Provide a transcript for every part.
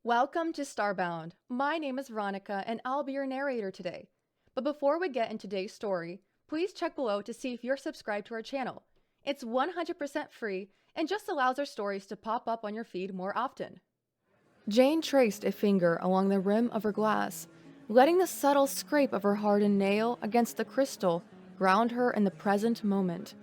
Welcome to Starbound. My name is Veronica and I'll be your narrator today. But before we get into today's story, please check below to see if you're subscribed to our channel. It's 100% free and just allows our stories to pop up on your feed more often. Jane traced a finger along the rim of her glass, letting the subtle scrape of her hardened nail against the crystal ground her in the present moment.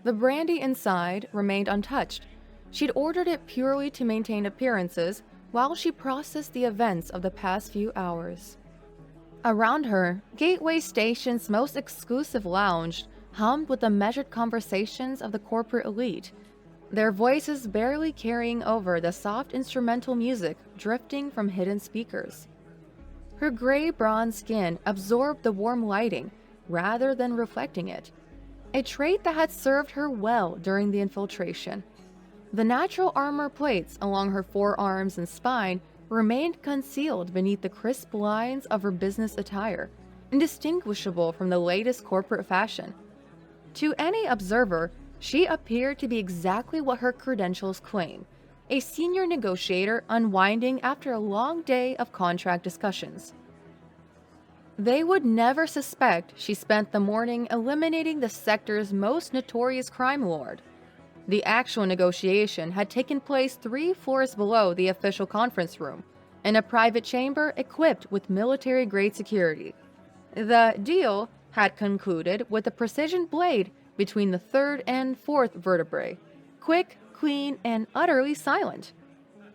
The brandy inside remained untouched. She'd ordered it purely to maintain appearances while she processed the events of the past few hours. Around her, Gateway Station's most exclusive lounge hummed with the measured conversations of the corporate elite, their voices barely carrying over the soft instrumental music drifting from hidden speakers. Her gray-bronze skin absorbed the warm lighting rather than reflecting it, a trait that had served her well during the infiltration. The natural armor plates along her forearms and spine remained concealed beneath the crisp lines of her business attire, indistinguishable from the latest corporate fashion. To any observer, she appeared to be exactly what her credentials claim, a senior negotiator unwinding after a long day of contract discussions. They would never suspect she spent the morning eliminating the sector's most notorious crime lord. The actual negotiation had taken place 3 floors below the official conference room, in a private chamber equipped with military-grade security. The deal had concluded with a precision blade between the 3rd and 4th vertebrae, quick, clean, and utterly silent.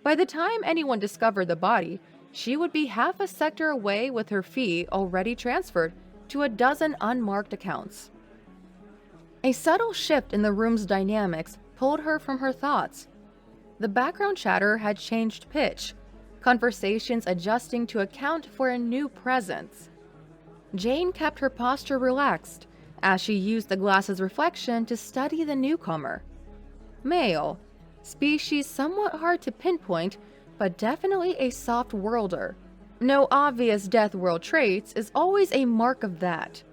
By the time anyone discovered the body, she would be half a sector away with her fee already transferred to a dozen unmarked accounts. A subtle shift in the room's dynamics pulled her from her thoughts. The background chatter had changed pitch, conversations adjusting to account for a new presence. Jane kept her posture relaxed as she used the glass's reflection to study the newcomer. Male, species somewhat hard to pinpoint, but definitely a soft worlder. No obvious Deathworld traits is always a mark of that.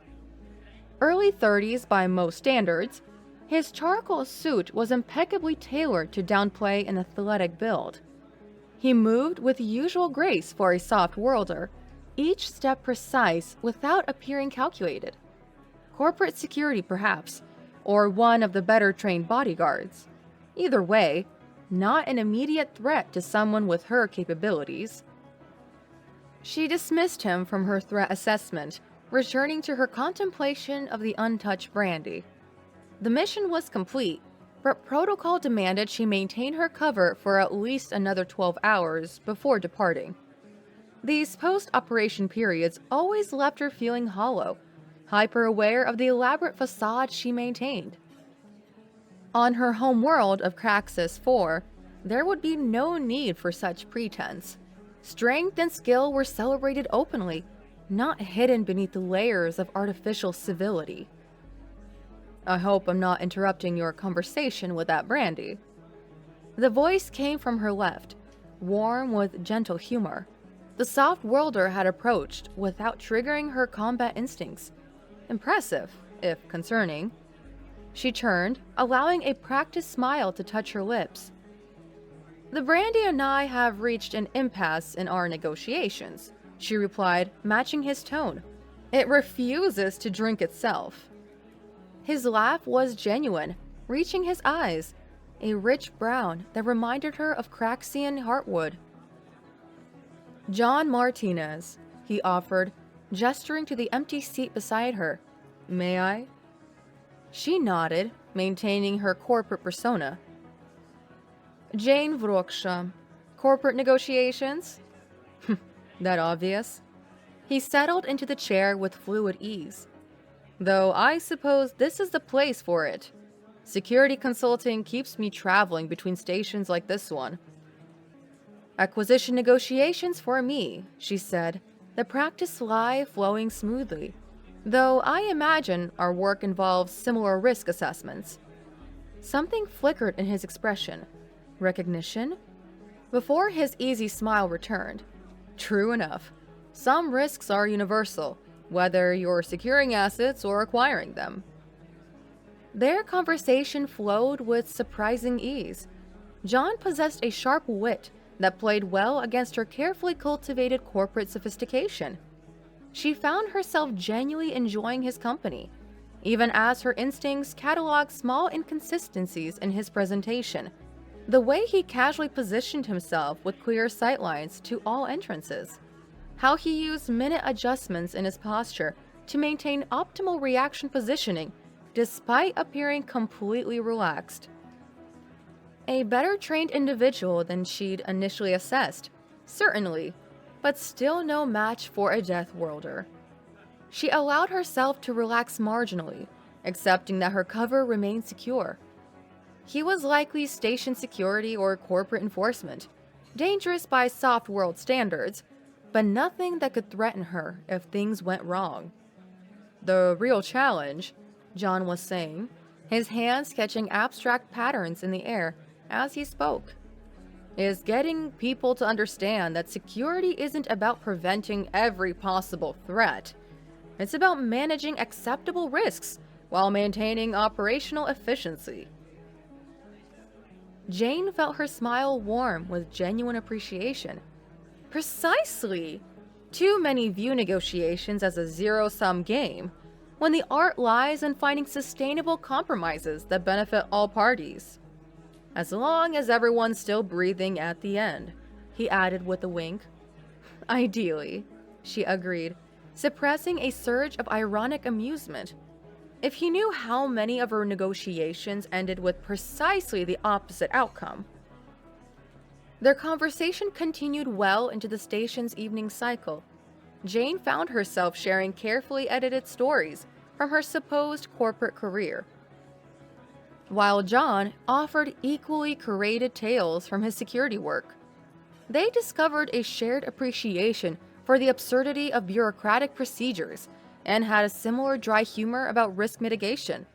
Early 30s by most standards, his charcoal suit was impeccably tailored to downplay an athletic build. He moved with usual grace for a soft worlder, each step precise without appearing calculated. Corporate security, perhaps, or one of the better-trained bodyguards. Either way, not an immediate threat to someone with her capabilities. She dismissed him from her threat assessment, returning to her contemplation of the untouched brandy. The mission was complete, but protocol demanded she maintain her cover for at least another 12 hours before departing. These post-operation periods always left her feeling hollow, hyper-aware of the elaborate facade she maintained. On her home world of Craxus 4, there would be no need for such pretense. Strength and skill were celebrated openly, not hidden beneath the layers of artificial civility. I hope I'm not interrupting your conversation with that brandy. The voice came from her left, warm with gentle humor. The soft worlder had approached without triggering her combat instincts. Impressive, if concerning. She turned, allowing a practiced smile to touch her lips. The brandy and I have reached an impasse in our negotiations, she replied, matching his tone. It refuses to drink itself. His laugh was genuine, reaching his eyes, a rich brown that reminded her of Craxian heartwood. John Martinez, he offered, gesturing to the empty seat beside her. May I? She nodded, maintaining her corporate persona. Jane Vroksha. Corporate negotiations? That obvious? He settled into the chair with fluid ease. Though I suppose this is the place for it. Security consulting keeps me traveling between stations like this one. Acquisition negotiations for me, she said, the practice lie flowing smoothly. Though I imagine our work involves similar risk assessments. Something flickered in his expression. Recognition? Before his easy smile returned. True enough. Some risks are universal, whether you're securing assets or acquiring them. Their conversation flowed with surprising ease. John possessed a sharp wit that played well against her carefully cultivated corporate sophistication. She found herself genuinely enjoying his company, even as her instincts cataloged small inconsistencies in his presentation. The way he casually positioned himself with clear sightlines to all entrances. How he used minute adjustments in his posture to maintain optimal reaction positioning despite appearing completely relaxed. A better trained individual than she'd initially assessed, certainly, but still no match for a Deathworlder. She allowed herself to relax marginally, accepting that her cover remained secure. He was likely station security or corporate enforcement, dangerous by soft world standards, but nothing that could threaten her if things went wrong. The real challenge, John was saying, his hands sketching abstract patterns in the air as he spoke, is getting people to understand that security isn't about preventing every possible threat. It's about managing acceptable risks while maintaining operational efficiency. Jane felt her smile warm with genuine appreciation. Precisely! Too many view negotiations as a zero-sum game, when the art lies in finding sustainable compromises that benefit all parties. As long as everyone's still breathing at the end, he added with a wink. Ideally, she agreed, suppressing a surge of ironic amusement. If he knew how many of her negotiations ended with precisely the opposite outcome. Their conversation continued well into the station's evening cycle. Jane found herself sharing carefully edited stories from her supposed corporate career, while John offered equally curated tales from his security work. They discovered a shared appreciation for the absurdity of bureaucratic procedures and had a similar dry humor about risk mitigation.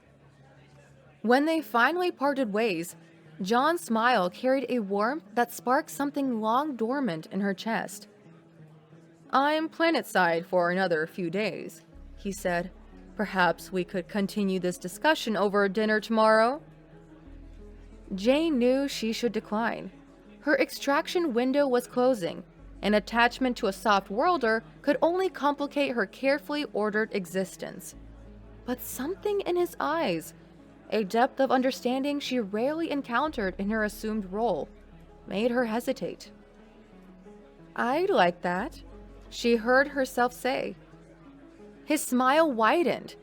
When they finally parted ways, John's smile carried a warmth that sparked something long dormant in her chest. "I'm planetside for another few days," he said. "Perhaps we could continue this discussion over dinner tomorrow?" Jane knew she should decline. Her extraction window was closing. An attachment to a soft worlder could only complicate her carefully ordered existence. But something in his eyes, a depth of understanding she rarely encountered in her assumed role, made her hesitate. "I'd like that," she heard herself say. His smile widened,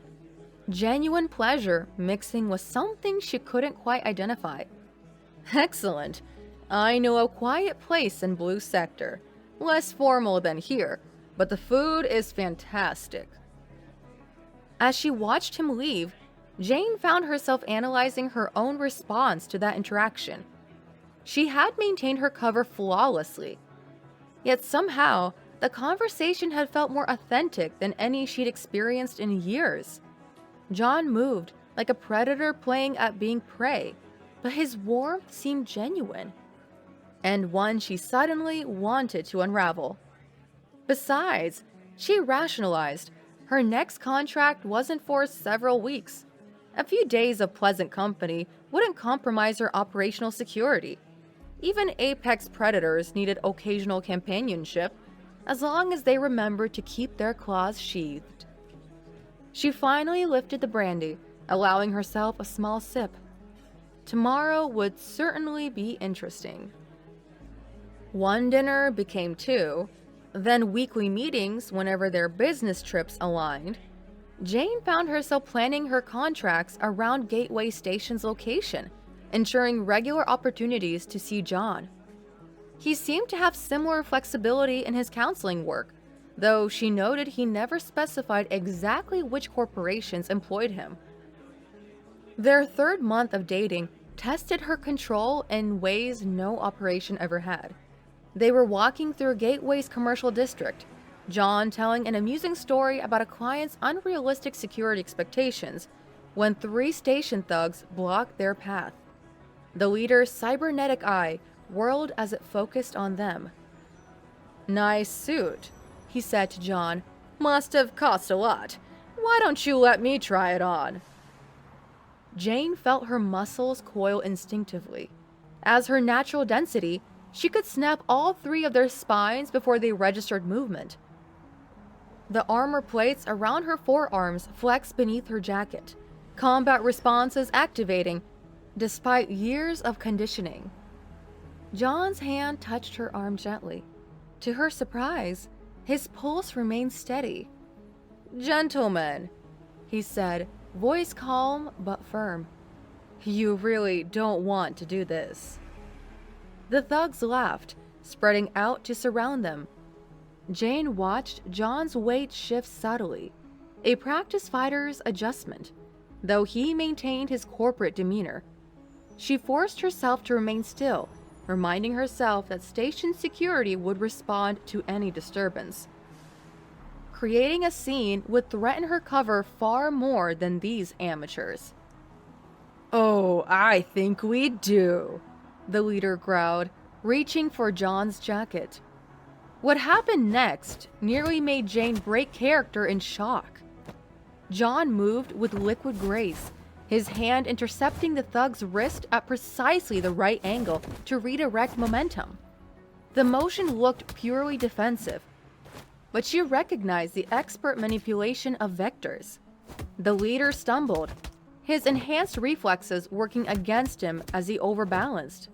genuine pleasure mixing with something she couldn't quite identify. "Excellent. I know a quiet place in Blue Sector. Less formal than here, but the food is fantastic." As she watched him leave, Jane found herself analyzing her own response to that interaction. She had maintained her cover flawlessly, yet somehow the conversation had felt more authentic than any she'd experienced in years. John moved like a predator playing at being prey, but his warmth seemed genuine, and one she suddenly wanted to unravel. Besides, she rationalized, her next contract wasn't for several weeks. A few days of pleasant company wouldn't compromise her operational security. Even apex predators needed occasional companionship, as long as they remembered to keep their claws sheathed. She finally lifted the brandy, allowing herself a small sip. Tomorrow would certainly be interesting. One dinner became two, then weekly meetings whenever their business trips aligned. Jane found herself planning her contracts around Gateway Station's location, ensuring regular opportunities to see John. He seemed to have similar flexibility in his counseling work, though she noted he never specified exactly which corporations employed him. Their third month of dating tested her control in ways no operation ever had. They were walking through Gateway's commercial district, John telling an amusing story about a client's unrealistic security expectations when 3 station thugs blocked their path. The leader's cybernetic eye whirled as it focused on them. "Nice suit," he said to John. "Must have cost a lot. Why don't you let me try it on?" Jane felt her muscles coil instinctively, as her natural density She could snap all 3 of their spines before they registered movement. The armor plates around her forearms flexed beneath her jacket, combat responses activating despite years of conditioning. John's hand touched her arm gently. To her surprise, his pulse remained steady. "Gentlemen," he said, voice calm but firm. "You really don't want to do this." The thugs laughed, spreading out to surround them. Jane watched John's weight shift subtly, a practice fighter's adjustment, though he maintained his corporate demeanor. She forced herself to remain still, reminding herself that station security would respond to any disturbance. Creating a scene would threaten her cover far more than these amateurs. "Oh, I think we do," the leader growled, reaching for John's jacket. What happened next nearly made Jane break character in shock. John moved with liquid grace, his hand intercepting the thug's wrist at precisely the right angle to redirect momentum. The motion looked purely defensive, but she recognized the expert manipulation of vectors. The leader stumbled, his enhanced reflexes working against him as he overbalanced.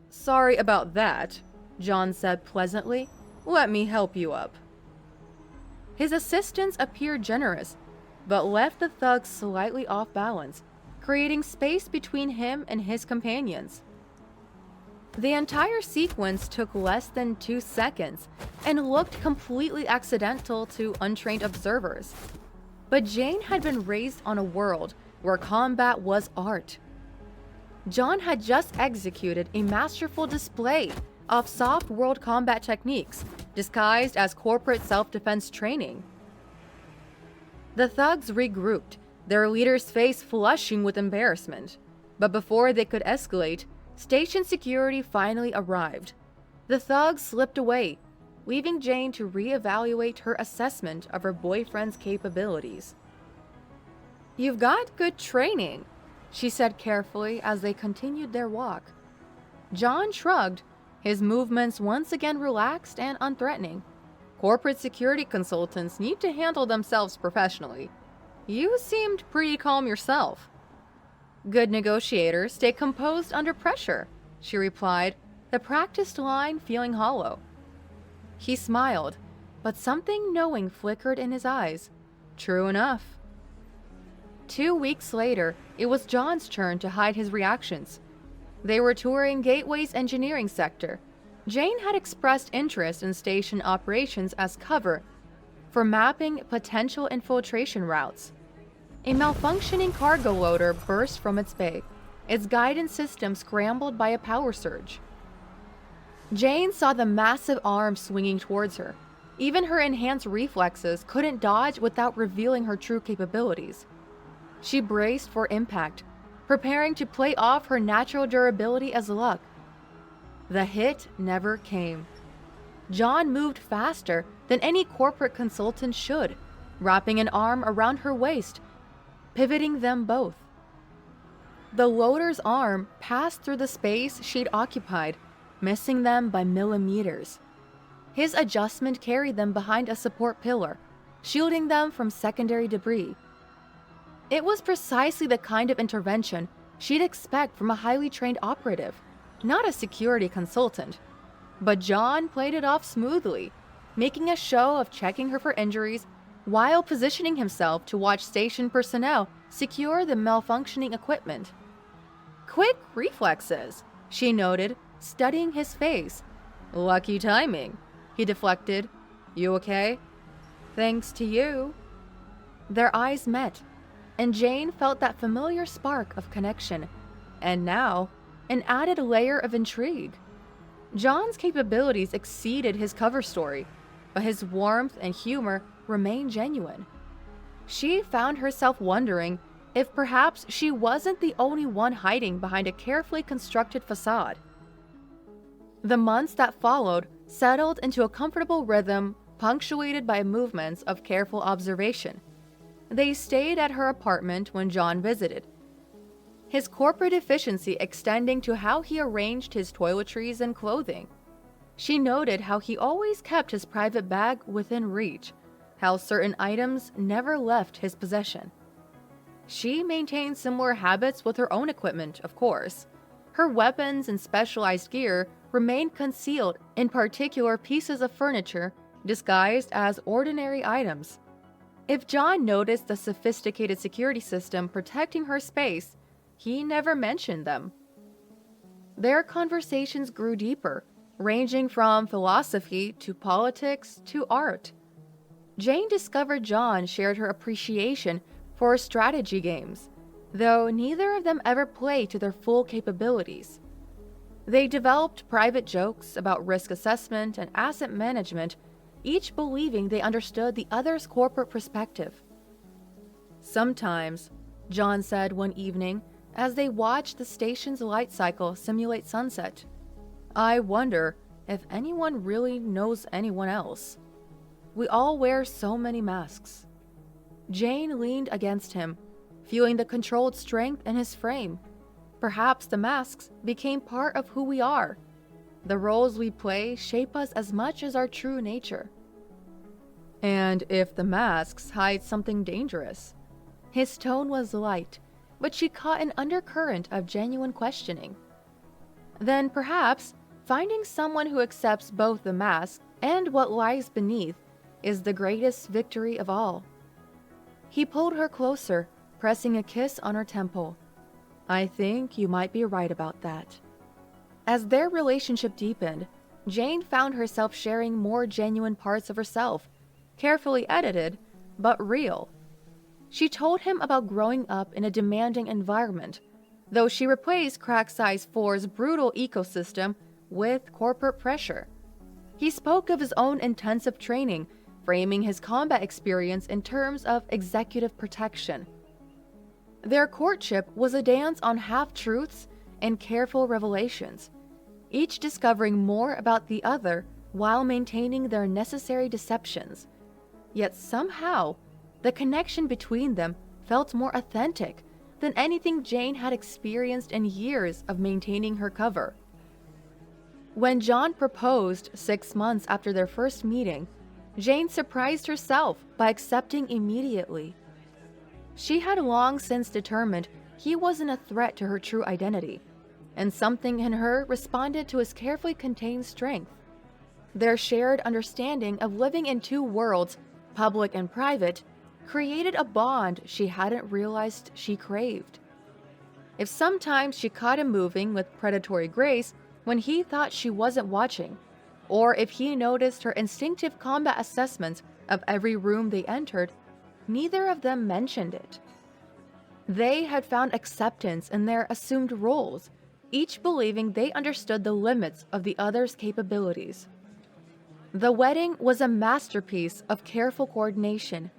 "Sorry about that," John said pleasantly. "Let me help you up." His assistance appeared generous, but left the thug slightly off balance, creating space between him and his companions. The entire sequence took less than 2 seconds and looked completely accidental to untrained observers. But Jane had been raised on a world where combat was art. John had just executed a masterful display of soft world combat techniques disguised as corporate self-defense training. The thugs regrouped, their leader's face flushing with embarrassment. But before they could escalate, station security finally arrived. The thugs slipped away, leaving Jane to reevaluate her assessment of her boyfriend's capabilities. "You've got good training," she said carefully as they continued their walk. John shrugged, his movements once again relaxed and unthreatening. Corporate security consultants need to handle themselves professionally. You seemed pretty calm yourself. "Good negotiators stay composed under pressure," she replied, the practiced line feeling hollow. He smiled, but something knowing flickered in his eyes. True enough. 2 weeks later, it was John's turn to hide his reactions. They were touring Gateway's engineering sector. Jane had expressed interest in station operations as cover for mapping potential infiltration routes. A malfunctioning cargo loader burst from its bay, its guidance system scrambled by a power surge. Jane saw the massive arm swinging towards her. Even her enhanced reflexes couldn't dodge without revealing her true capabilities. She braced for impact, preparing to play off her natural durability as luck. The hit never came. John moved faster than any corporate consultant should, wrapping an arm around her waist, pivoting them both. The loader's arm passed through the space she'd occupied, missing them by millimeters. His adjustment carried them behind a support pillar, shielding them from secondary debris. It was precisely the kind of intervention she'd expect from a highly trained operative, not a security consultant. But John played it off smoothly, making a show of checking her for injuries while positioning himself to watch station personnel secure the malfunctioning equipment. "Quick reflexes," she noted, studying his face. "Lucky timing," he deflected. "You okay?" "Thanks to you." Their eyes met, and Jane felt that familiar spark of connection, and now an added layer of intrigue. John's capabilities exceeded his cover story, but his warmth and humor remained genuine. She found herself wondering if perhaps she wasn't the only one hiding behind a carefully constructed facade. The months that followed settled into a comfortable rhythm punctuated by movements of careful observation. They stayed at her apartment when John visited. his corporate efficiency extending to how he arranged his toiletries and clothing. She noted how he always kept his private bag within reach, how certain items never left his possession. She maintained similar habits with her own equipment, of course. Her weapons and specialized gear remained concealed in particular pieces of furniture disguised as ordinary items. If John noticed the sophisticated security system protecting her space, he never mentioned them. Their conversations grew deeper, ranging from philosophy to politics to art. Jane discovered John shared her appreciation for strategy games, though neither of them ever played to their full capabilities. They developed private jokes about risk assessment and asset management, each believing they understood the other's corporate perspective. "Sometimes," John said one evening as they watched the station's light cycle simulate sunset, "I wonder if anyone really knows anyone else. We all wear so many masks." Jane leaned against him, feeling the controlled strength in his frame. Perhaps the masks became part of who we are. The roles we play shape us as much as our true nature. "And if the masks hide something dangerous?" His tone was light, but she caught an undercurrent of genuine questioning. "Then perhaps finding someone who accepts both the mask and what lies beneath is the greatest victory of all." He pulled her closer, pressing a kiss on her temple. "I think you might be right about that." As their relationship deepened, Jane found herself sharing more genuine parts of herself, carefully edited, but real. She told him about growing up in a demanding environment, though she replaced Crack Size 4's brutal ecosystem with corporate pressure. He spoke of his own intensive training, framing his combat experience in terms of executive protection. Their courtship was a dance on half-truths and careful revelations, each discovering more about the other while maintaining their necessary deceptions. Yet somehow, the connection between them felt more authentic than anything Jane had experienced in years of maintaining her cover. When John proposed 6 months after their first meeting, Jane surprised herself by accepting immediately. She had long since determined he wasn't a threat to her true identity, and something in her responded to his carefully contained strength. Their shared understanding of living in two worlds, public and private, created a bond she hadn't realized she craved. If sometimes she caught him moving with predatory grace when he thought she wasn't watching, or if he noticed her instinctive combat assessments of every room they entered, neither of them mentioned it. They had found acceptance in their assumed roles, each believing they understood the limits of the other's capabilities. The wedding was a masterpiece of careful coordination.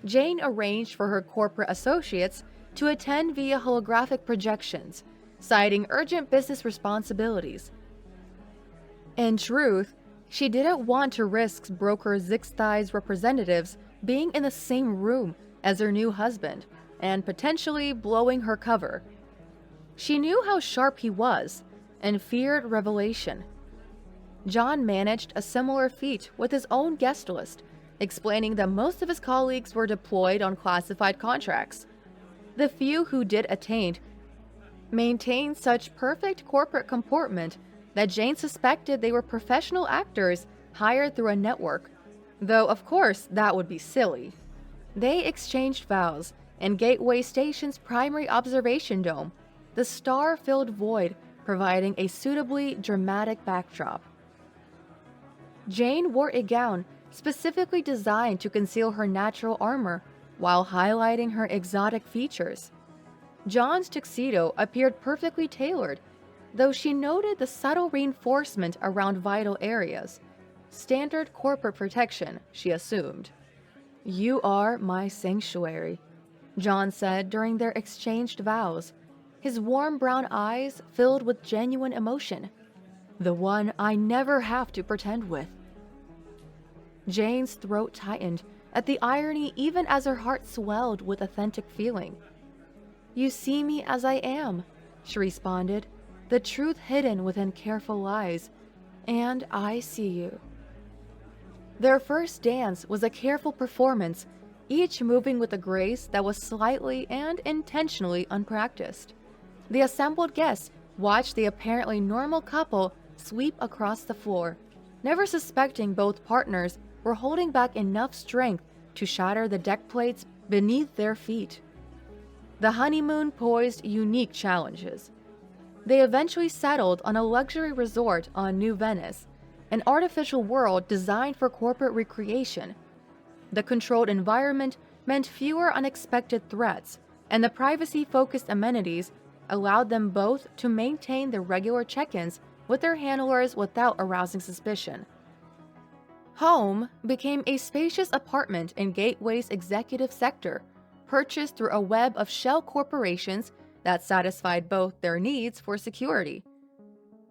Jane arranged for her corporate associates to attend via holographic projections, citing urgent business responsibilities. In truth, she didn't want to risk broker Zixthai's representatives being in the same room as her new husband and potentially blowing her cover. She knew how sharp he was and feared revelation. John managed a similar feat with his own guest list, explaining that most of his colleagues were deployed on classified contracts. The few who did attend maintained such perfect corporate comportment that Jane suspected they were professional actors hired through a network, though of course that would be silly. They exchanged vows in Gateway Station's primary observation dome, the star-filled void providing a suitably dramatic backdrop. Jane wore a gown specifically designed to conceal her natural armor while highlighting her exotic features. John's tuxedo appeared perfectly tailored, though she noted the subtle reinforcement around vital areas. Standard corporate protection, she assumed. "You are my sanctuary," John said during their exchanged vows, his warm brown eyes filled with genuine emotion. "The one I never have to pretend with." Jane's throat tightened at the irony even as her heart swelled with authentic feeling. "You see me as I am," she responded, "the truth hidden within careful lies, and I see you." Their first dance was a careful performance, each moving with a grace that was slightly and intentionally unpracticed. The assembled guests watched the apparently normal couple sweep across the floor, never suspecting both partners were holding back enough strength to shatter the deck plates beneath their feet. The honeymoon posed unique challenges. They eventually settled on a luxury resort on New Venice, an artificial world designed for corporate recreation. The controlled environment meant fewer unexpected threats, and the privacy-focused amenities allowed them both to maintain their regular check-ins with their handlers without arousing suspicion. Home became a spacious apartment in Gateway's executive sector, purchased through a web of shell corporations that satisfied both their needs for security.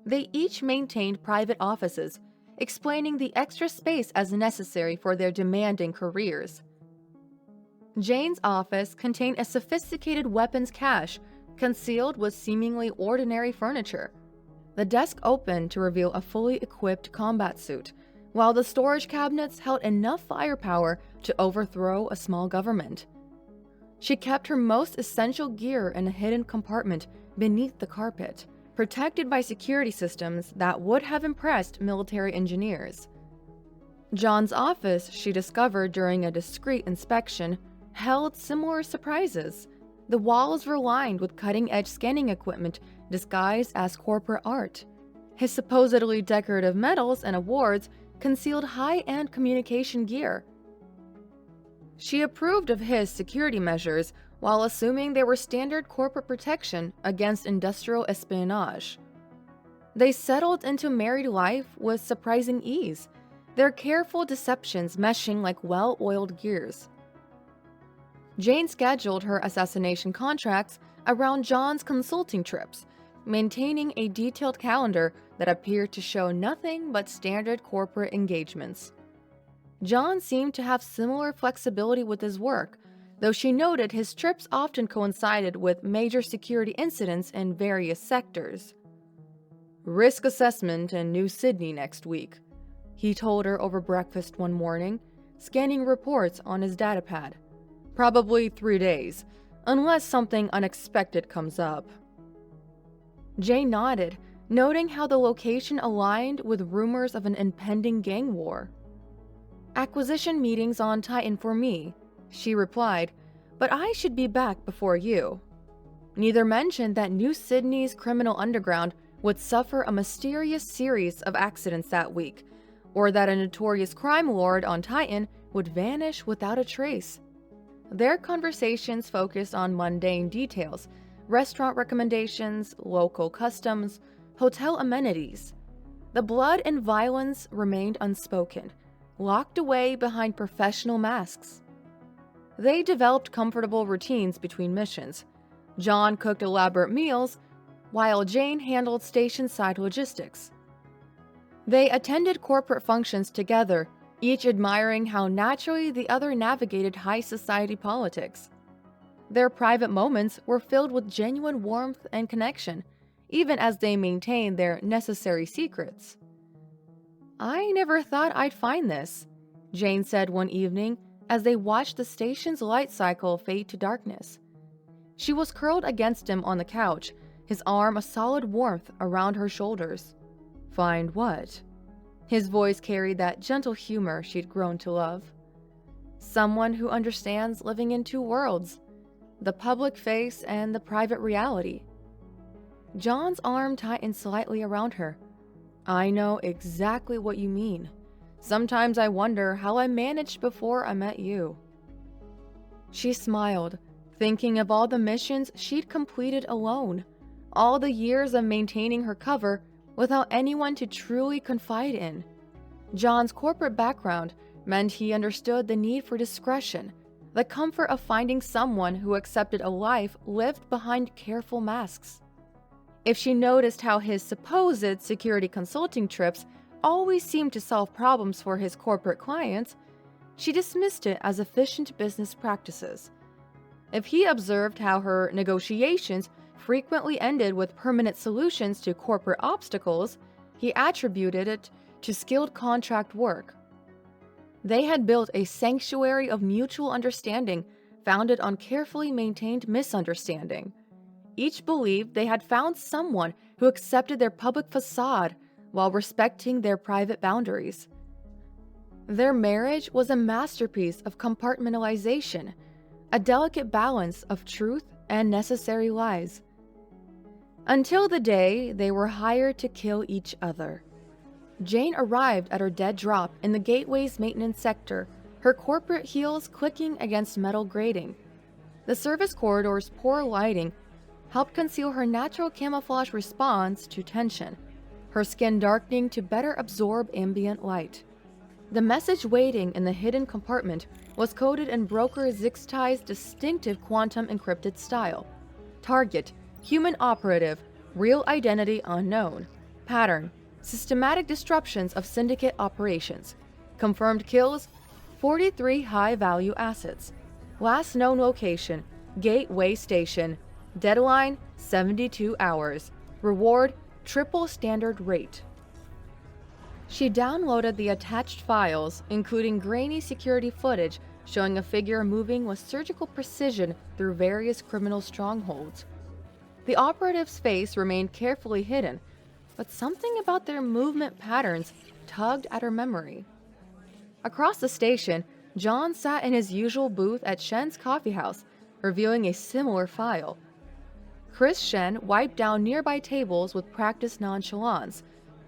They each maintained private offices, explaining the extra space as necessary for their demanding careers. Jane's office contained a sophisticated weapons cache concealed with seemingly ordinary furniture. The desk opened to reveal a fully equipped combat suit, while the storage cabinets held enough firepower to overthrow a small government. She kept her most essential gear in a hidden compartment beneath the carpet, protected by security systems that would have impressed military engineers. John's office, she discovered during a discreet inspection, held similar surprises. The walls were lined with cutting-edge scanning equipment disguised as corporate art. His supposedly decorative medals and awards concealed high-end communication gear. She approved of his security measures while assuming they were standard corporate protection against industrial espionage. They settled into married life with surprising ease, their careful deceptions meshing like well-oiled gears. Jane scheduled her assassination contracts around John's consulting trips, maintaining a detailed calendar that appeared to show nothing but standard corporate engagements. John seemed to have similar flexibility with his work, though she noted his trips often coincided with major security incidents in various sectors. "Risk assessment in New Sydney next week," he told her over breakfast one morning, scanning reports on his datapad. "Probably 3 days, unless something unexpected comes up." Jane nodded, noting how the location aligned with rumors of an impending gang war. "Acquisition meetings on Titan for me," she replied, "but I should be back before you." Neither mentioned that New Sydney's criminal underground would suffer a mysterious series of accidents that week, or that a notorious crime lord on Titan would vanish without a trace. Their conversations focused on mundane details, restaurant recommendations, local customs, hotel amenities. The blood and violence remained unspoken, locked away behind professional masks. They developed comfortable routines between missions. John cooked elaborate meals, while Jane handled station-side logistics. They attended corporate functions together, each admiring how naturally the other navigated high society politics. Their private moments were filled with genuine warmth and connection, even as they maintained their necessary secrets. "I never thought I'd find this," Jane said one evening as they watched the station's light cycle fade to darkness. She was curled against him on the couch, his arm a solid warmth around her shoulders. "Find what?" His voice carried that gentle humor she'd grown to love. "Someone who understands living in two worlds, the public face and the private reality." John's arm tightened slightly around her. "I know exactly what you mean. Sometimes I wonder how I managed before I met you." She smiled, thinking of all the missions she'd completed alone, all the years of maintaining her cover without anyone to truly confide in. John's corporate background meant he understood the need for discretion, the comfort of finding someone who accepted a life lived behind careful masks. If she noticed how his supposed security consulting trips always seemed to solve problems for his corporate clients, she dismissed it as efficient business practices. If he observed how her negotiations frequently ended with permanent solutions to corporate obstacles, he attributed it to skilled contract work. They had built a sanctuary of mutual understanding founded on carefully maintained misunderstanding. Each believed they had found someone who accepted their public facade while respecting their private boundaries. Their marriage was a masterpiece of compartmentalization, a delicate balance of truth and necessary lies. Until the day they were hired to kill each other. Jane arrived at her dead drop in the gateway's maintenance sector, her corporate heels clicking against metal grating. The service corridor's poor lighting helped conceal her natural camouflage response to tension, her skin darkening to better absorb ambient light. The message waiting in the hidden compartment was coded in broker Zixtai's distinctive quantum encrypted style. Target: human operative, real identity unknown. Pattern: systematic disruptions of syndicate operations. Confirmed kills: 43 high-value assets. Last known location: Gateway Station. Deadline: 72 hours. Reward: triple standard rate. She downloaded the attached files, including grainy security footage showing a figure moving with surgical precision through various criminal strongholds. The operative's face remained carefully hidden, but something about their movement patterns tugged at her memory. Across the station, John sat in his usual booth at Shen's coffee house, reviewing a similar file. Chris Shen wiped down nearby tables with practiced nonchalance,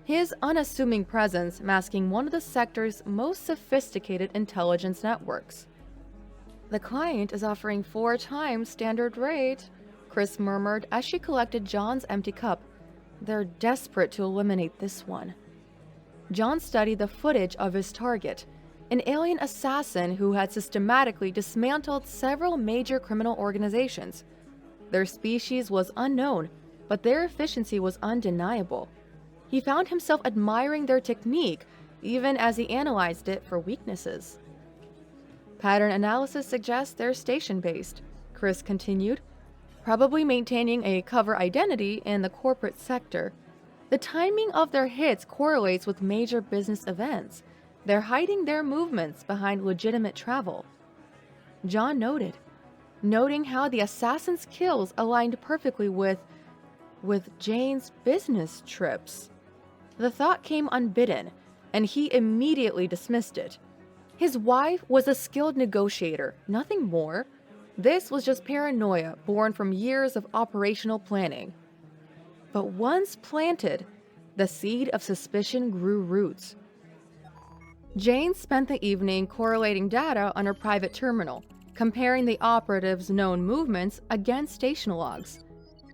his unassuming presence masking one of the sector's most sophisticated intelligence networks. "The client is offering 4 times standard rate," Chris murmured as she collected John's empty cup. "They're desperate to eliminate this one." John studied the footage of his target, an alien assassin who had systematically dismantled several major criminal organizations. Their species was unknown, but their efficiency was undeniable. He found himself admiring their technique, even as he analyzed it for weaknesses. "Pattern analysis suggests they're station-based," Chris continued, "probably maintaining a cover identity in the corporate sector. The timing of their hits correlates with major business events. They're hiding their movements behind legitimate travel." John noting how the assassin's kills aligned perfectly with Jane's business trips. The thought came unbidden, and he immediately dismissed it. His wife was a skilled negotiator, nothing more. This was just paranoia born from years of operational planning. But once planted, the seed of suspicion grew roots. Jane spent the evening correlating data on her private terminal, comparing the operative's known movements against station logs.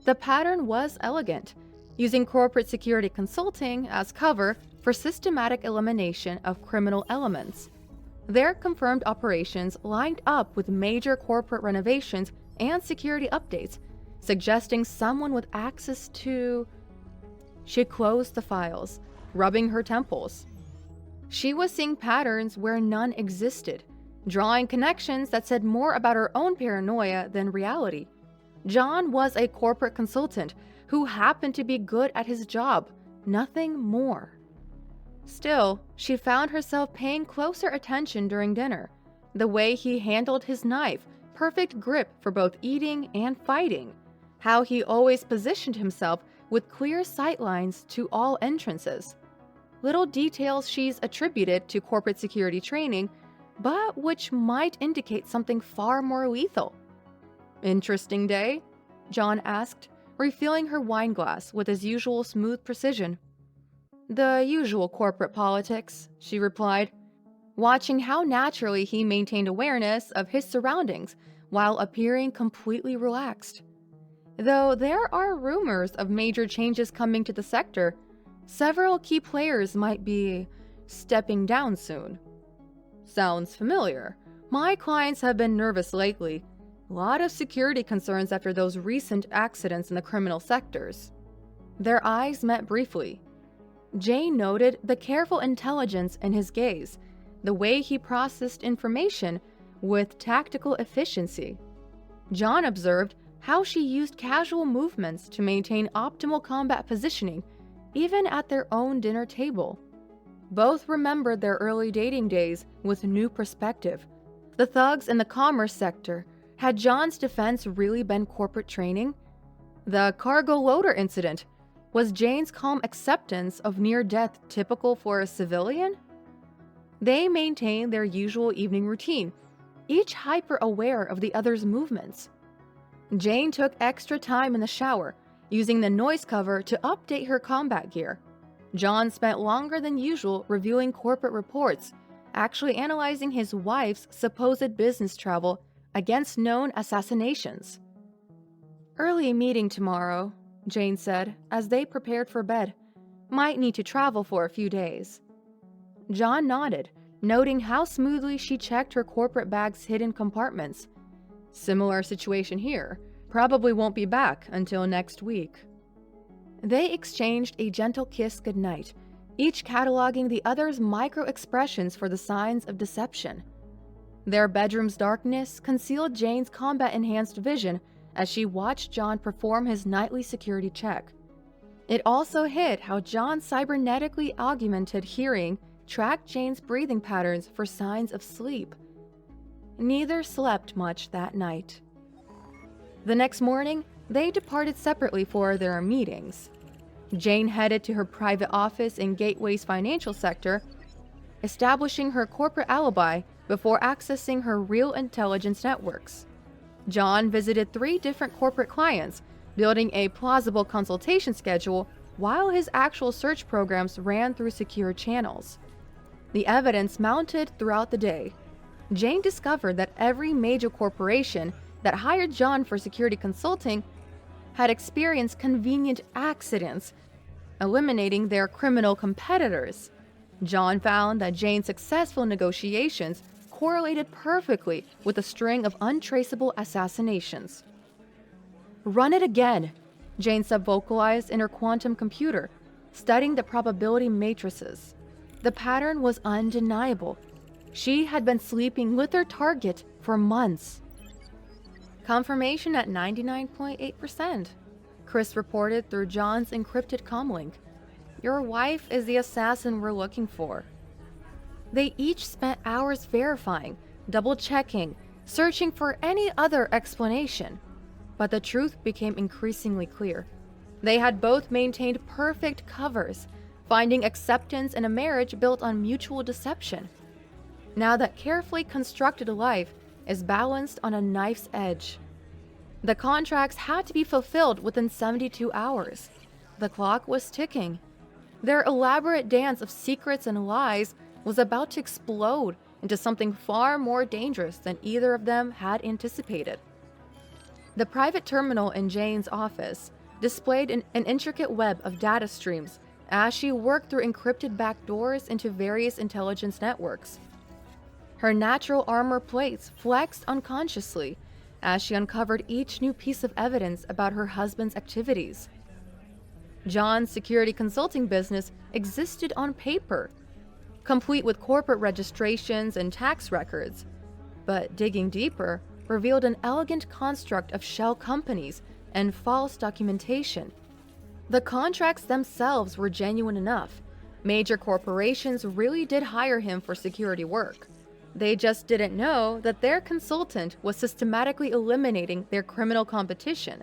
The pattern was elegant, using corporate security consulting as cover for systematic elimination of criminal elements. Their confirmed operations lined up with major corporate renovations and security updates, suggesting someone with access to... She closed the files, rubbing her temples. She was seeing patterns where none existed, drawing connections that said more about her own paranoia than reality. John was a corporate consultant who happened to be good at his job, nothing more. Still, she found herself paying closer attention during dinner. The way he handled his knife, perfect grip for both eating and fighting. How he always positioned himself with clear sightlines to all entrances. Little details she's attributed to corporate security training, but which might indicate something far more lethal. "Interesting day?" John asked, refilling her wine glass with his usual smooth precision. "The usual corporate politics," she replied, watching how naturally he maintained awareness of his surroundings while appearing completely relaxed. Though there are rumors of major changes coming to the sector, several key players might be stepping down soon. "Sounds familiar. My clients have been nervous lately. A lot of security concerns after those recent accidents in the criminal sectors." Their eyes met briefly. Jane noted the careful intelligence in his gaze, the way he processed information with tactical efficiency. John observed how she used casual movements to maintain optimal combat positioning, even at their own dinner table. Both remembered their early dating days with new perspective. The thugs in the commerce sector. Had John's defense really been corporate training? The cargo loader incident. Was Jane's calm acceptance of near-death typical for a civilian? They maintained their usual evening routine, each hyper-aware of the other's movements. Jane took extra time in the shower, using the noise cover to update her combat gear. John spent longer than usual reviewing corporate reports, actually analyzing his wife's supposed business travel against known assassinations. "Early meeting tomorrow," Jane said as they prepared for bed. "Might need to travel for a few days." John nodded, noting how smoothly she checked her corporate bag's hidden compartments. "Similar situation here. Probably won't be back until next week." They exchanged a gentle kiss goodnight, each cataloging the other's micro-expressions for the signs of deception. Their bedroom's darkness concealed Jane's combat-enhanced vision as she watched John perform his nightly security check. It also hid how John cybernetically augmented hearing tracked Jane's breathing patterns for signs of sleep. Neither slept much that night. The next morning, they departed separately for their meetings. Jane headed to her private office in Gateway's financial sector, establishing her corporate alibi before accessing her real intelligence networks. John visited 3 different corporate clients, building a plausible consultation schedule while his actual search programs ran through secure channels. The evidence mounted throughout the day. Jane discovered that every major corporation that hired John for security consulting had experienced convenient accidents, eliminating their criminal competitors. John found that Jane's successful negotiations correlated perfectly with a string of untraceable assassinations. "Run it again," Jane subvocalized in her quantum computer, studying the probability matrices. The pattern was undeniable. She had been sleeping with her target for months. "Confirmation at 99.8%, Chris reported through John's encrypted comlink. "Your wife is the assassin we're looking for." They each spent hours verifying, double-checking, searching for any other explanation. But the truth became increasingly clear. They had both maintained perfect covers, finding acceptance in a marriage built on mutual deception. Now that carefully constructed life is balanced on a knife's edge. The contracts had to be fulfilled within 72 hours. The clock was ticking. Their elaborate dance of secrets and lies was about to explode into something far more dangerous than either of them had anticipated. The private terminal in Jane's office displayed an intricate web of data streams as she worked through encrypted backdoors into various intelligence networks. Her natural armor plates flexed unconsciously as she uncovered each new piece of evidence about her husband's activities. John's security consulting business existed on paper, complete with corporate registrations and tax records, but digging deeper revealed an elegant construct of shell companies and false documentation. The contracts themselves were genuine enough. Major corporations really did hire him for security work. They just didn't know that their consultant was systematically eliminating their criminal competition.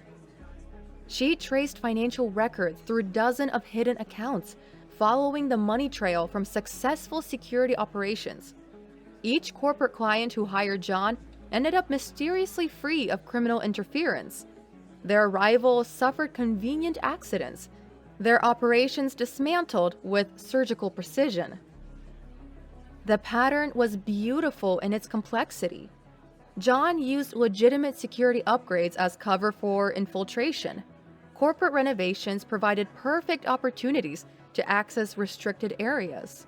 She traced financial records through dozens of hidden accounts, following the money trail from successful security operations. Each corporate client who hired John ended up mysteriously free of criminal interference. Their rivals suffered convenient accidents, their operations dismantled with surgical precision. The pattern was beautiful in its complexity. John used legitimate security upgrades as cover for infiltration. Corporate renovations provided perfect opportunities to access restricted areas.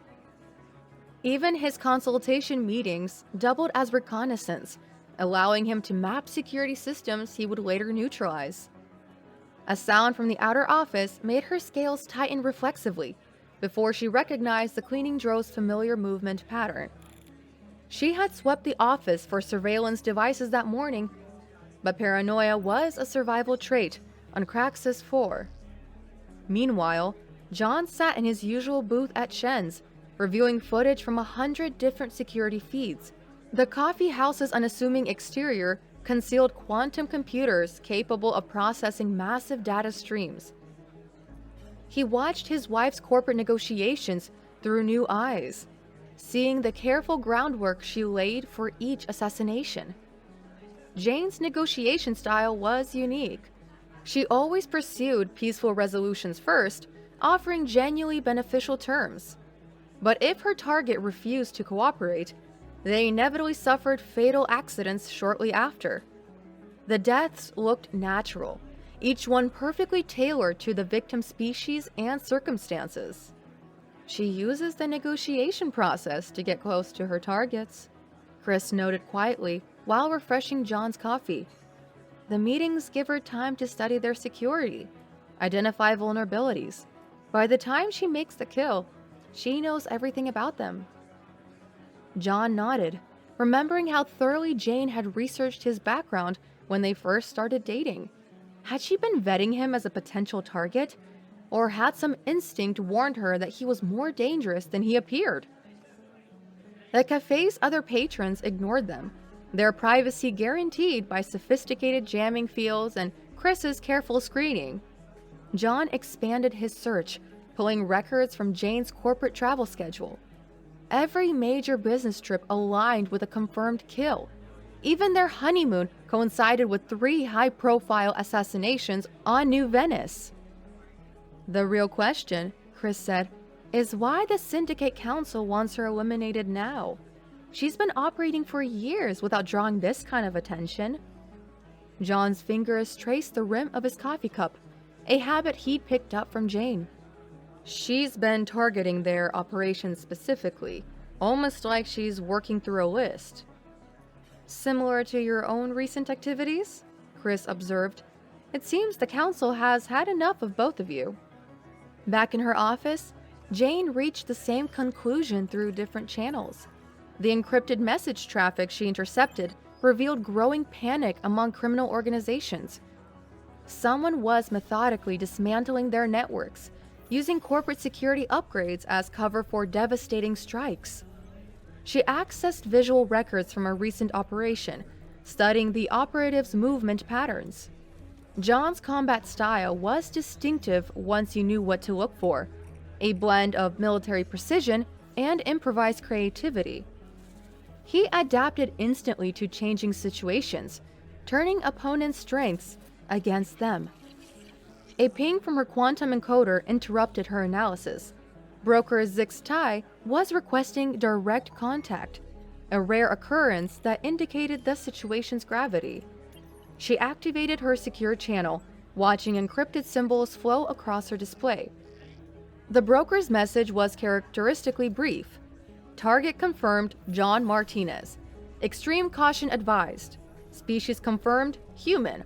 Even his consultation meetings doubled as reconnaissance, allowing him to map security systems he would later neutralize. A sound from the outer office made her scales tighten reflexively before she recognized the cleaning drone's familiar movement pattern. She had swept the office for surveillance devices that morning, but paranoia was a survival trait on Craxus 4. Meanwhile, John sat in his usual booth at Shen's, reviewing footage from 100 different security feeds. The coffee house's unassuming exterior concealed quantum computers capable of processing massive data streams. He watched his wife's corporate negotiations through new eyes, seeing the careful groundwork she laid for each assassination. Jane's negotiation style was unique. She always pursued peaceful resolutions first, offering genuinely beneficial terms. But if her target refused to cooperate, they inevitably suffered fatal accidents shortly after. The deaths looked natural, each one perfectly tailored to the victim's species and circumstances. She uses the negotiation process to get close to her targets, Chris noted quietly while refreshing John's coffee. The meetings give her time to study their security, identify vulnerabilities. By the time she makes the kill, she knows everything about them. John nodded, remembering how thoroughly Jane had researched his background when they first started dating. Had she been vetting him as a potential target, or had some instinct warned her that he was more dangerous than he appeared? The cafe's other patrons ignored them, their privacy guaranteed by sophisticated jamming fields and Chris's careful screening. John expanded his search, pulling records from Jane's corporate travel schedule. Every major business trip aligned with a confirmed kill. Even their honeymoon coincided with 3 high-profile assassinations on New Venice. The real question, Chris said, is why the Syndicate Council wants her eliminated now. She's been operating for years without drawing this kind of attention. John's fingers traced the rim of his coffee cup, a habit he'd picked up from Jane. She's been targeting their operations specifically, almost like she's working through a list. Similar to your own recent activities? Chris observed. It seems the council has had enough of both of you. Back in her office, Jane reached the same conclusion through different channels. The encrypted message traffic she intercepted revealed growing panic among criminal organizations. Someone was methodically dismantling their networks, using corporate security upgrades as cover for devastating strikes. She accessed visual records from a recent operation, studying the operatives' movement patterns. John's combat style was distinctive once you knew what to look for, a blend of military precision and improvised creativity. He adapted instantly to changing situations, turning opponents' strengths against them. A ping from her quantum encoder interrupted her analysis. Broker Zix Tai was requesting direct contact, a rare occurrence that indicated the situation's gravity. She activated her secure channel, watching encrypted symbols flow across her display. The broker's message was characteristically brief. Target confirmed, John Martinez. Extreme caution advised. Species confirmed, human.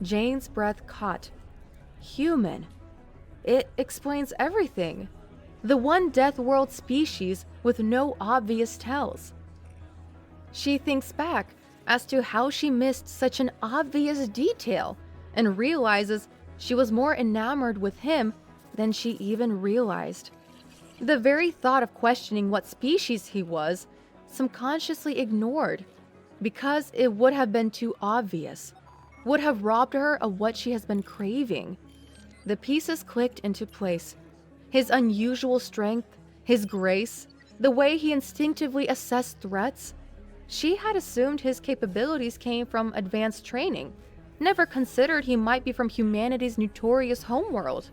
Jane's breath caught. Human. It explains everything. The one Deathworld species with no obvious tells. She thinks back as to how she missed such an obvious detail and realizes she was more enamored with him than she even realized. The very thought of questioning what species he was, subconsciously ignored, because it would have been too obvious, would have robbed her of what she has been craving. The pieces clicked into place. His unusual strength, his grace, the way he instinctively assessed threats. She had assumed his capabilities came from advanced training, never considered he might be from humanity's notorious homeworld.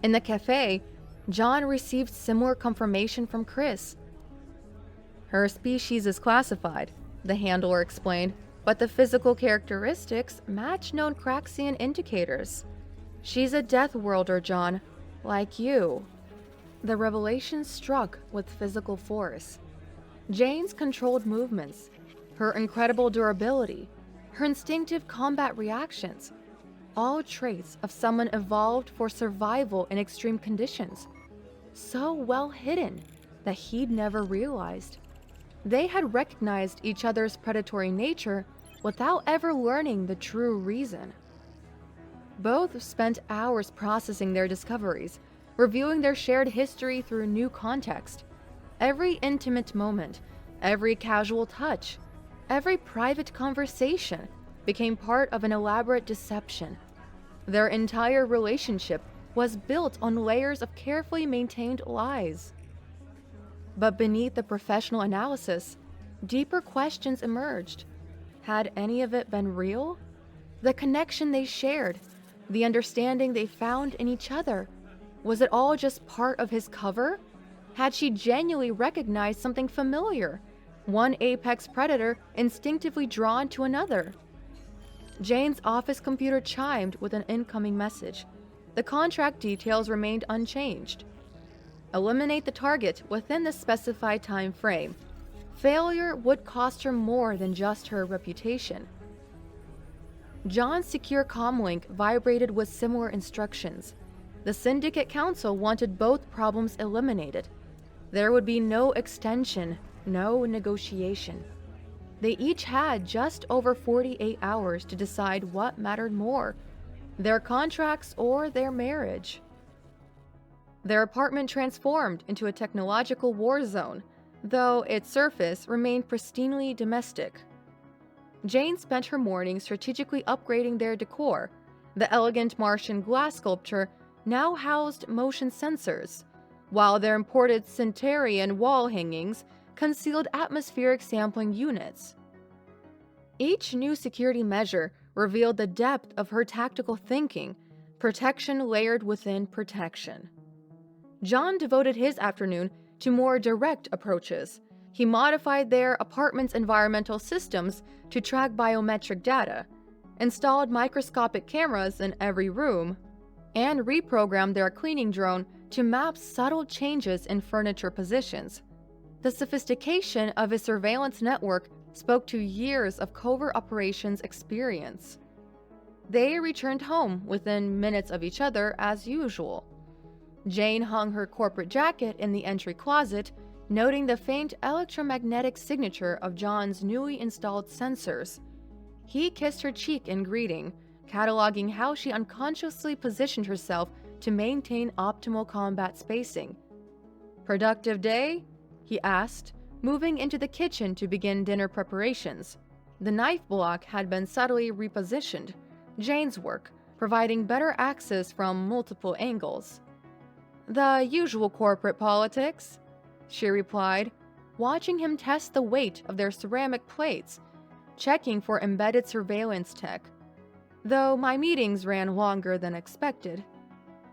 In the cafe, John received similar confirmation from Chris. Her species is classified, the handler explained, but the physical characteristics match known Craxian indicators. She's a Deathworlder, John, like you. The revelation struck with physical force. Jane's controlled movements, her incredible durability, her instinctive combat reactions, all traits of someone evolved for survival in extreme conditions, so well hidden that he'd never realized. They had recognized each other's predatory nature without ever learning the true reason. Both spent hours processing their discoveries, reviewing their shared history through new context. Every intimate moment, every casual touch, every private conversation became part of an elaborate deception. Their entire relationship was built on layers of carefully maintained lies. But beneath the professional analysis, deeper questions emerged. Had any of it been real? The connection they shared, the understanding they found in each other, was it all just part of his cover? Had she genuinely recognized something familiar, one apex predator instinctively drawn to another? Jane's office computer chimed with an incoming message. The contract details remained unchanged. Eliminate the target within the specified time frame. Failure would cost her more than just her reputation. John's secure comlink vibrated with similar instructions. The Syndicate Council wanted both problems eliminated. There would be no extension, no negotiation. They each had just over 48 hours to decide what mattered more, their contracts or their marriage. Their apartment transformed into a technological war zone, though its surface remained pristinely domestic. Jane spent her morning strategically upgrading their decor. The elegant Martian glass sculpture now housed motion sensors, while their imported Centaurian wall hangings concealed atmospheric sampling units. Each new security measure revealed the depth of her tactical thinking, protection layered within protection. John devoted his afternoon to more direct approaches. He modified their apartment's environmental systems to track biometric data, installed microscopic cameras in every room, and reprogrammed their cleaning drone to map subtle changes in furniture positions. The sophistication of his surveillance network spoke to years of covert operations experience. They returned home within minutes of each other as usual. Jane hung her corporate jacket in the entry closet, noting the faint electromagnetic signature of John's newly installed sensors. He kissed her cheek in greeting, cataloging how she unconsciously positioned herself to maintain optimal combat spacing. "Productive day?" he asked, moving into the kitchen to begin dinner preparations. The knife block had been subtly repositioned, Jane's work, providing better access from multiple angles. "The usual corporate politics," she replied, watching him test the weight of their ceramic plates, checking for embedded surveillance tech. "Though my meetings ran longer than expected."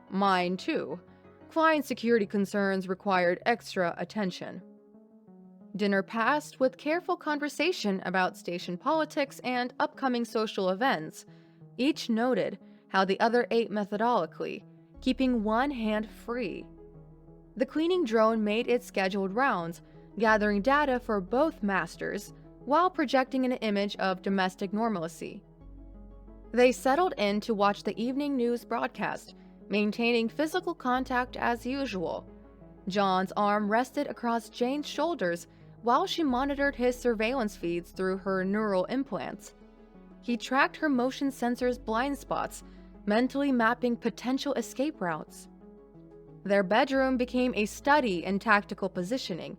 "Mine too. Client security concerns required extra attention." Dinner passed with careful conversation about station politics and upcoming social events. Each noted how the other ate methodically, keeping one hand free. The cleaning drone made its scheduled rounds, gathering data for both masters while projecting an image of domestic normalcy. They settled in to watch the evening news broadcast, maintaining physical contact as usual. John's arm rested across Jane's shoulders while she monitored his surveillance feeds through her neural implants. He tracked her motion sensors' blind spots, mentally mapping potential escape routes. Their bedroom became a study in tactical positioning.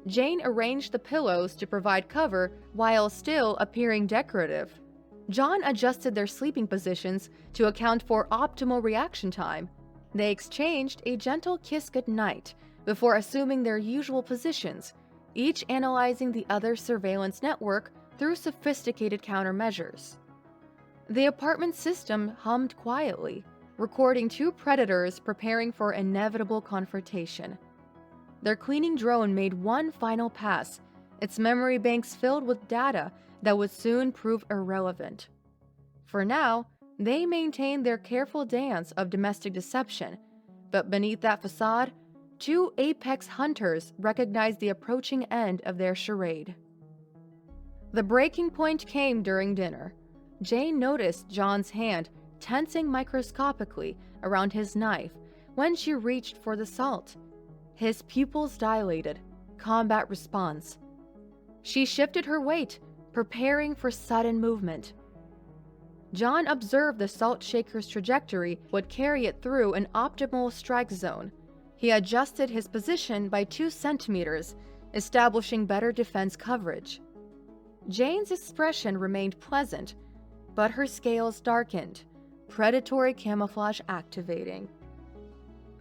Jane arranged the pillows to provide cover while still appearing decorative. John adjusted their sleeping positions to account for optimal reaction time. They exchanged a gentle kiss goodnight before assuming their usual positions, each analyzing the other's surveillance network through sophisticated countermeasures. The apartment system hummed quietly, recording two predators preparing for inevitable confrontation. Their cleaning drone made one final pass, its memory banks filled with data that would soon prove irrelevant. For now, they maintained their careful dance of domestic deception, but beneath that facade, two apex hunters recognized the approaching end of their charade. The breaking point came during dinner. Jane noticed John's hand tensing microscopically around his knife when she reached for the salt. His pupils dilated, combat response. She shifted her weight, preparing for sudden movement. John observed the salt shaker's trajectory would carry it through an optimal strike zone. He adjusted his position by 2 centimeters, establishing better defense coverage. Jane's expression remained pleasant, but her scales darkened, predatory camouflage activating.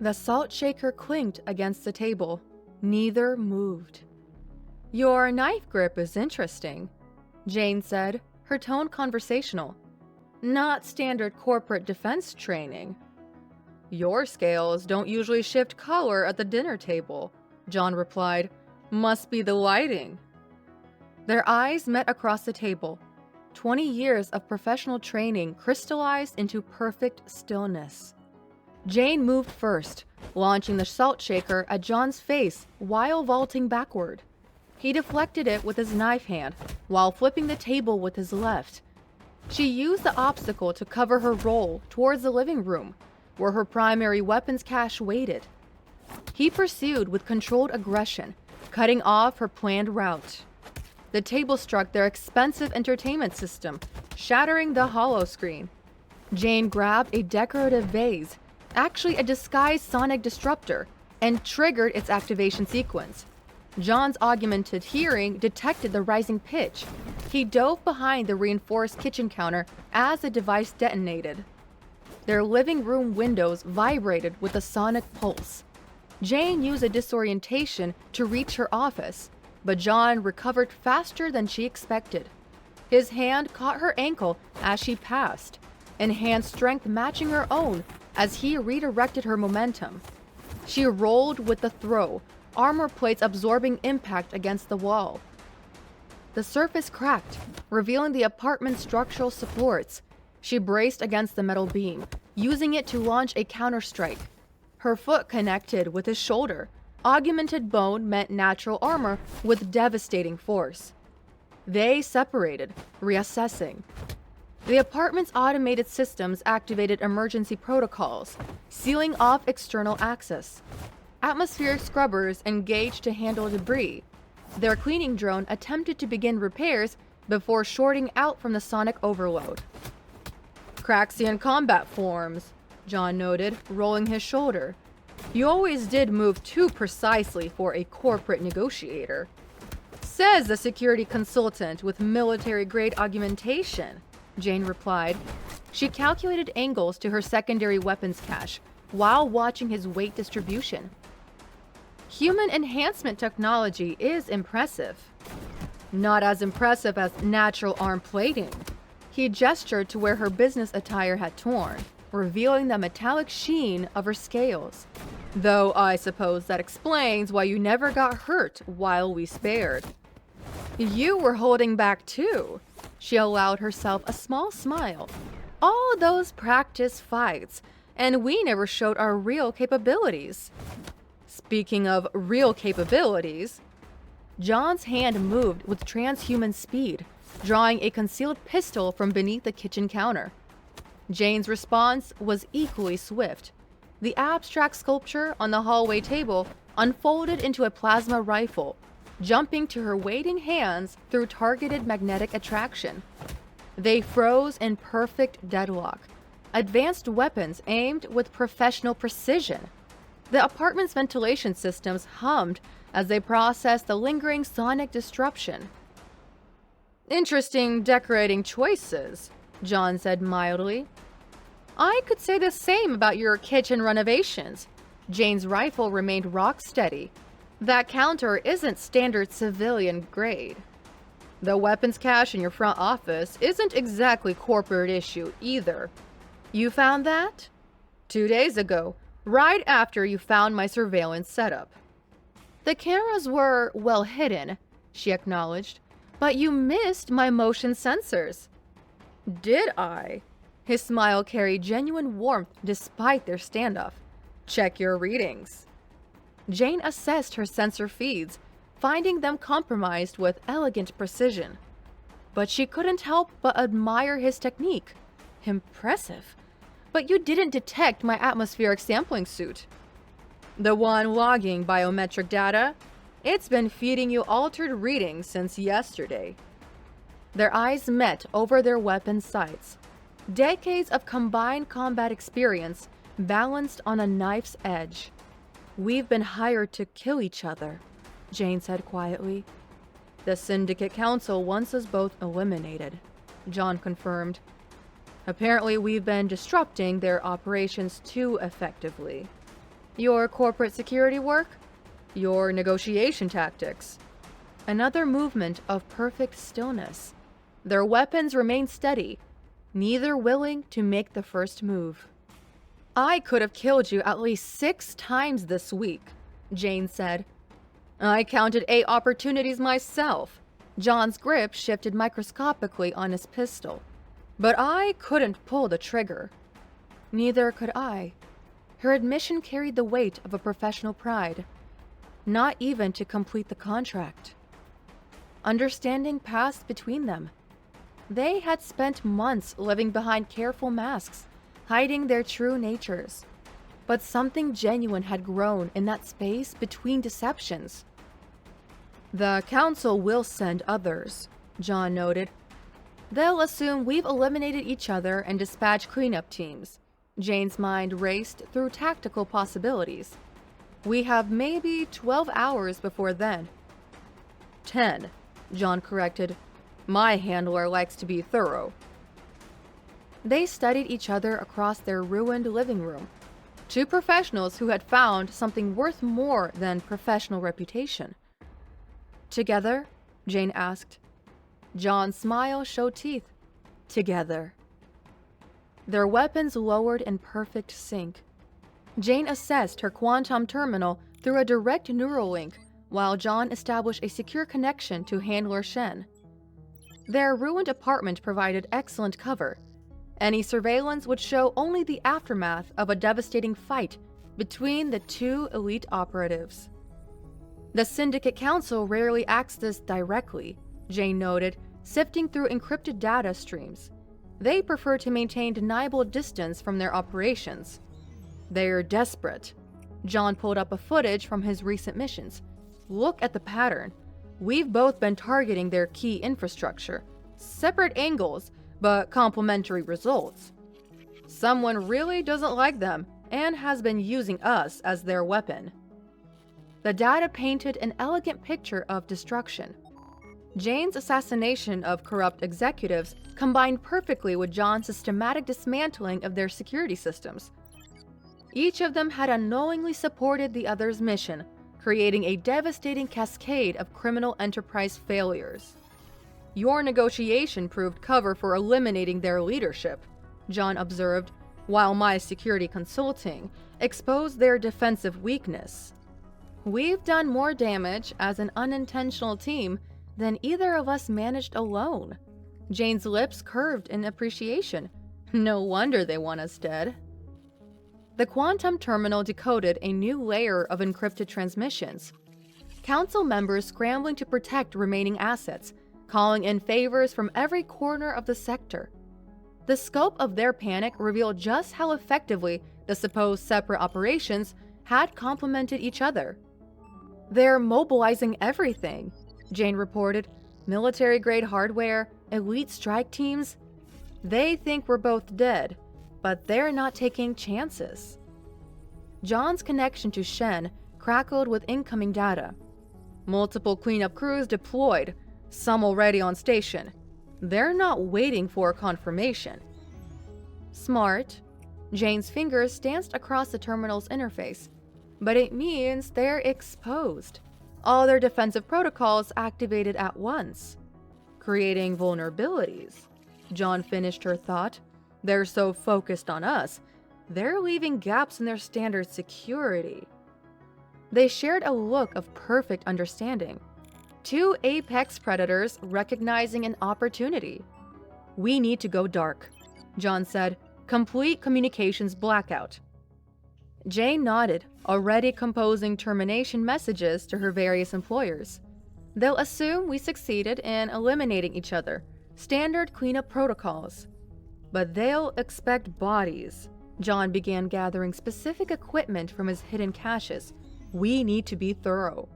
The salt shaker clinked against the table. Neither moved. "Your knife grip is interesting," Jane said, her tone conversational. "Not standard corporate defense training." "Your scales don't usually shift color at the dinner table," John replied. "Must be the lighting." Their eyes met across the table. 20 years of professional training crystallized into perfect stillness. Jane moved first, launching the salt shaker at John's face while vaulting backward. He deflected it with his knife hand while flipping the table with his left. She used the obstacle to cover her roll towards the living room, where her primary weapons cache waited. He pursued with controlled aggression, cutting off her planned route. The table struck their expensive entertainment system, shattering the hollow screen. Jane grabbed a decorative vase, actually a disguised sonic disruptor, and triggered its activation sequence. John's augmented hearing detected the rising pitch. He dove behind the reinforced kitchen counter as the device detonated. Their living room windows vibrated with a sonic pulse. Jane used a disorientation to reach her office, but John recovered faster than she expected. His hand caught her ankle as she passed, enhanced strength matching her own as he redirected her momentum. She rolled with the throw, armor plates absorbing impact against the wall. The surface cracked, revealing the apartment's structural supports. She braced against the metal beam, using it to launch a counterstrike. Her foot connected with his shoulder. Augmented bone met natural armor with devastating force. They separated, reassessing. The apartment's automated systems activated emergency protocols, sealing off external access. Atmospheric scrubbers engaged to handle debris. Their cleaning drone attempted to begin repairs before shorting out from the sonic overload. "Craxian combat forms," John noted, rolling his shoulder. "You always did move too precisely for a corporate negotiator." "Says the security consultant with military-grade augmentation," Jane replied. She calculated angles to her secondary weapons cache while watching his weight distribution. "Human enhancement technology is impressive." "Not as impressive as natural arm plating." He gestured to where her business attire had torn, revealing the metallic sheen of her scales. "Though I suppose that explains why you never got hurt while we spared." "You were holding back too." She allowed herself a small smile. "All those practice fights, and we never showed our real capabilities." "Speaking of real capabilities," John's hand moved with transhuman speed, drawing a concealed pistol from beneath the kitchen counter. Jane's response was equally swift. The abstract sculpture on the hallway table unfolded into a plasma rifle, jumping to her waiting hands through targeted magnetic attraction. They froze in perfect deadlock, advanced weapons aimed with professional precision. The apartment's ventilation systems hummed as they processed the lingering sonic disruption. "Interesting decorating choices," John said mildly. "I could say the same about your kitchen renovations." Jane's rifle remained rock steady. "That counter isn't standard civilian grade. The weapons cache in your front office isn't exactly corporate issue either. You found that?" "2 days ago, right after you found my surveillance setup." "The cameras were well hidden," she acknowledged, "but you missed my motion sensors." "Did I?" His smile carried genuine warmth despite their standoff. "Check your readings." Jane assessed her sensor feeds, finding them compromised with elegant precision. But she couldn't help but admire his technique. Impressive. "But you didn't detect my atmospheric sampling suit." "The one logging biometric data? It's been feeding you altered readings since yesterday." Their eyes met over their weapon sights. Decades of combined combat experience balanced on a knife's edge. "We've been hired to kill each other," Jane said quietly. "The Syndicate Council wants us both eliminated," John confirmed. "Apparently we've been disrupting their operations too effectively. Your corporate security work? Your negotiation tactics?" Another movement of perfect stillness. Their weapons remained steady, neither willing to make the first move. "I could have killed you at least 6 times this week," Jane said. "I counted 8 opportunities myself." John's grip shifted microscopically on his pistol. "But I couldn't pull the trigger." "Neither could I." Her admission carried the weight of a professional pride. "Not even to complete the contract." Understanding passed between them. They had spent months living behind careful masks, hiding their true natures. But something genuine had grown in that space between deceptions. "The Council will send others," John noted. "They'll assume we've eliminated each other and dispatch cleanup teams." Jane's mind raced through tactical possibilities. "We have maybe 12 hours before then." 10, John corrected. "My handler likes to be thorough." They studied each other across their ruined living room. 2 professionals who had found something worth more than professional reputation. "Together?" Jane asked. John's smile showed teeth. "Together." Their weapons lowered in perfect sync. Jane assessed her quantum terminal through a direct neural link, while John established a secure connection to handler Shen. Their ruined apartment provided excellent cover. Any surveillance would show only the aftermath of a devastating fight between the 2 elite operatives. "The Syndicate Council rarely acts this directly," Jane noted, sifting through encrypted data streams. "They prefer to maintain deniable distance from their operations." "They're desperate." John pulled up a footage from his recent missions. "Look at the pattern. We've both been targeting their key infrastructure. Separate angles, but complementary results. Someone really doesn't like them and has been using us as their weapon." The data painted an elegant picture of destruction. Jane's assassination of corrupt executives combined perfectly with John's systematic dismantling of their security systems. Each of them had unknowingly supported the other's mission, creating a devastating cascade of criminal enterprise failures. "Your negotiation proved cover for eliminating their leadership," John observed, "while my security consulting exposed their defensive weakness." "We've done more damage as an unintentional team than either of us managed alone." Jane's lips curved in appreciation. "No wonder they want us dead." The quantum terminal decoded a new layer of encrypted transmissions. Council members scrambling to protect remaining assets, calling in favors from every corner of the sector. The scope of their panic revealed just how effectively the supposed separate operations had complemented each other. "They're mobilizing everything," Jane reported. "Military-grade hardware, elite strike teams. They think we're both dead, but they're not taking chances." John's connection to Shen crackled with incoming data. "Multiple cleanup crews deployed, some already on station. They're not waiting for confirmation." "Smart." Jane's fingers danced across the terminal's interface. "But it means they're exposed. All their defensive protocols activated at once. Creating vulnerabilities." John finished her thought. "They're so focused on us, they're leaving gaps in their standard security." They shared a look of perfect understanding. 2 apex predators recognizing an opportunity. "We need to go dark," John said. "Complete communications blackout." Jane nodded, already composing termination messages to her various employers. "They'll assume we succeeded in eliminating each other. Standard cleanup protocols." "But they'll expect bodies." John began gathering specific equipment from his hidden caches. "We need to be thorough."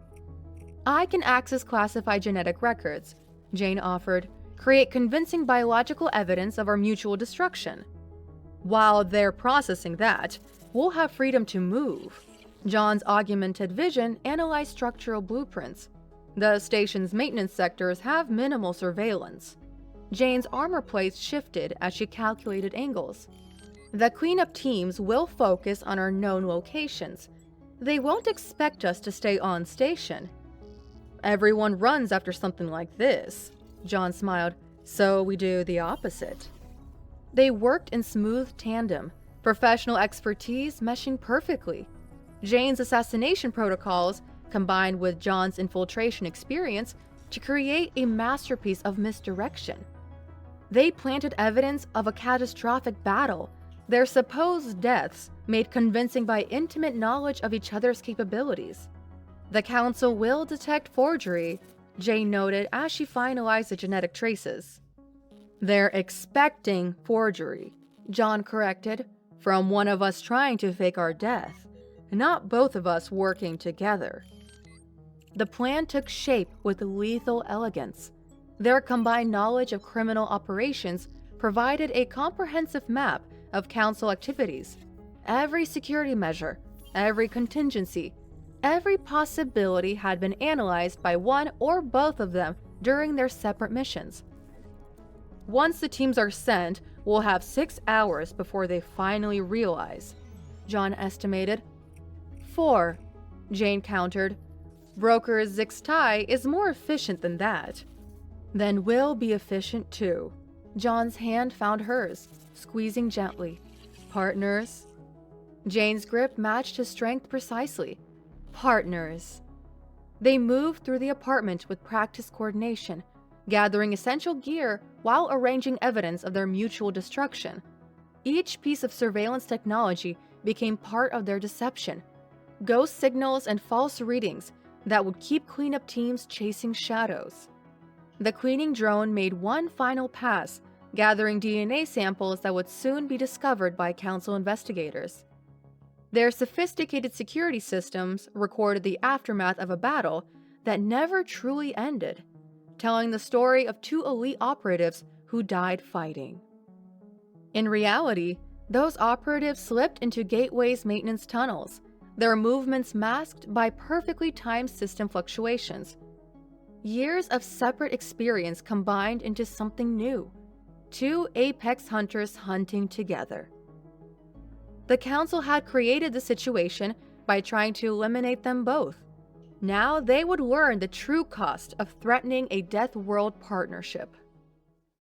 "I can access classified genetic records," Jane offered. create convincing biological evidence of our mutual destruction. While they're processing that, we'll have freedom to move. John's augmented vision analyzed structural blueprints. The station's maintenance sectors have minimal surveillance. Jane's armor plates shifted as she calculated angles. The cleanup teams will focus on our known locations. They won't expect us to stay on station. Everyone runs after something like this, John smiled, so we do the opposite. They worked in smooth tandem, professional expertise meshing perfectly. Jane's assassination protocols combined with John's infiltration experience to create a masterpiece of misdirection. They planted evidence of a catastrophic battle, their supposed deaths made convincing by intimate knowledge of each other's capabilities. The Council will detect forgery, Jane noted as she finalized the genetic traces. They're expecting forgery, John corrected, from one of us trying to fake our death, not both of us working together. The plan took shape with lethal elegance. Their combined knowledge of criminal operations provided a comprehensive map of Council activities. Every security measure, every contingency, every possibility had been analyzed by one or both of them during their separate missions. Once the teams are sent, we'll have 6 hours before they finally realize, John estimated. 4, Jane countered. Broker Zixtai is more efficient than that. Then we'll be efficient too. John's hand found hers, squeezing gently. Partners? Jane's grip matched his strength precisely. Partners. They moved through the apartment with practiced coordination, gathering essential gear while arranging evidence of their mutual destruction. Each piece of surveillance technology became part of their deception. Ghost signals and false readings that would keep cleanup teams chasing shadows. The cleaning drone made one final pass, gathering DNA samples that would soon be discovered by Council investigators. Their sophisticated security systems recorded the aftermath of a battle that never truly ended, telling the story of 2 elite operatives who died fighting. In reality, those operatives slipped into Gateway's maintenance tunnels, their movements masked by perfectly timed system fluctuations. Years of separate experience combined into something new. 2 apex hunters hunting together. The Council had created the situation by trying to eliminate them both. Now they would learn the true cost of threatening a Deathworld partnership.